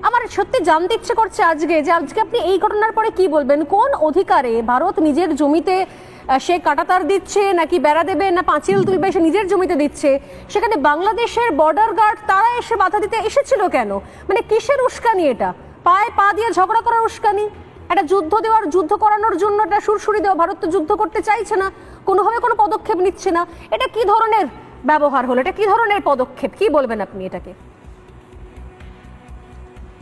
আমার সত্যি জানতে ইচ্ছে করছে আজকে আপনি এই ঘটনার পরে কি বলবেন? কোন অধিকারে ভারত নিজের জমিতে সে কাঁটাতার দিচ্ছে, নাকি বেড়া দেবে, না পাঁচিল তুলবে, সে নিজের জমিতে দিচ্ছে, সেখানে বাংলাদেশের বর্ডার গার্ড তারা এসে বাধা দিতে এসেছিল কেন? মানে কিসের উস্কানি এটা? পায়ে পা দিয়ে ঝগড়া করার উস্কানি? একটা যুদ্ধ করানোর জন্য একটা সুরসুরি দেওয়া? ভারত তো যুদ্ধ করতে চাইছে না, কোনোভাবে কোনো পদক্ষেপ নিচ্ছে না। এটা কি ধরনের ব্যবহার হলো? এটা কি ধরনের পদক্ষেপ? কি বলবেন আপনি এটাকে?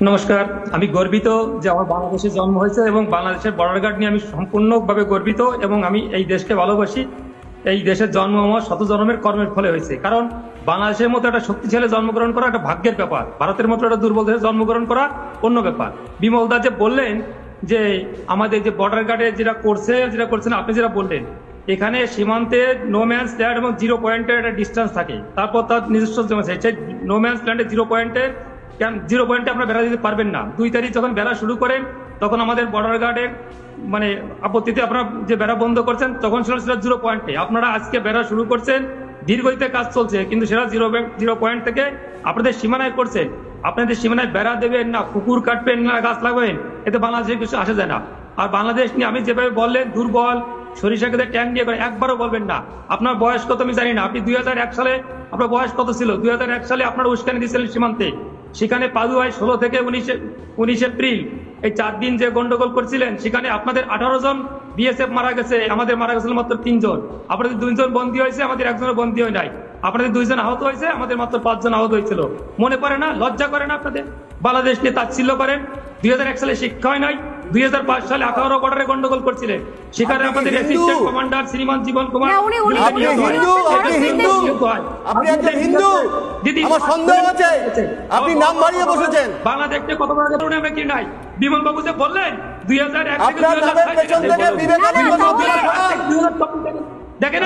নমস্কার, আমি গর্বিত যে আমার বাংলাদেশে জন্ম হয়েছে এবং বাংলাদেশের বর্ডার গার্ড নিয়ে আমি সম্পূর্ণভাবে গর্বিত এবং আমি এই দেশকে ভালোবাসি। এই দেশের জন্ম আমার শত জন্মের কর্মের ফলে হয়েছে। কারণ বাংলাদেশের মতো একটা শক্তিশালী জন্মগ্রহণ করা একটা ভাগ্যের ব্যাপার, ভারতের মতো একটা দুর্বল দেশে জন্মগ্রহণ করা অন্য ব্যাপার। বিমল দা যে বললেন যে আমাদের যে বর্ডার গার্ডে যেটা করছেন আপনি যেটা বললেন, এখানে সীমান্তে নো ম্যানস ল্যান্ড এবং 0 পয়েন্টের একটা ডিস্টেন্স থাকে, তারপর তার নিজস্ব জমি আছে। সেই নো ম্যানস ল্যান্ডে 0 পয়েন্টে আপনারা বেড়া দিতে পারবেন না। 2 তারিখ যখন বেড়া শুরু করেন তখন আমাদের বর্ডার গার্ডের মানে আপত্তিতে আপনারা যে বেড়া বন্ধ করছেন তখন ছিল সেটা 0 পয়েন্টে। আপনারা আজকে বেড়া শুরু করছেন, দীর্ঘদিতে কাজ চলছে, কিন্তু সেটা 0 পয়েন্ট থেকে আপনাদের সীমানায় করছেন। আপনাদের সীমানায় বেড়া দেবেন না, পুকুর কাটবেন না, গাছ লাগাবেন, এতে বাংলাদেশে কিছু আসে যায় না। আর বাংলাদেশ নিয়ে আমি যেভাবে বললেন দুর্বল, সরিষা খেতে ট্যাঙ্ক দিয়ে করে, একবারও বলবেন না। আপনার বয়স কত আমি জানি না, আপনি 2001 সালে আপনার বয়স কত ছিল? 2001 সালে আপনারা উস্কানি দিয়েছিলেন সীমান্তে। সেখানে পাদুয়ায় 16 থেকে 19 এপ্রিল এই 4 দিন যে গন্ডগোল করছিলেন, সেখানে আপনাদের 18 জন বিএসএফ মারা গেছে, আমাদের মারা গেছিল মাত্র 3 জন। আপনাদের 2 জন বন্দী হয়েছে, আমাদের 1 জনের বন্দী হয় নাই। আপনাদের 2 জন আহত হয়েছে, আমাদের মাত্র 5 জন আহত হয়েছিল। মনে পড়ে না? লজ্জা করে না আপনাদের? বাংলাদেশ নিয়ে তাচ্ছিল্য করেন। 2001 সালে শিক্ষা হয় নাই? 2005 সালে 18 বর্ডারে গন্ডগোল করছিলেন, সেখানে আমাদের অ্যাসিস্ট্যান্ট কমান্ডার শ্রীমান জীবন কুমার। আপনি নাম বাড়িয়ে বসেছেন। বাংলাদেশকে কত বড় আমরা কি নাই? বিমল বাবু যে বললেন 2001 থেকে 2000 দেখেন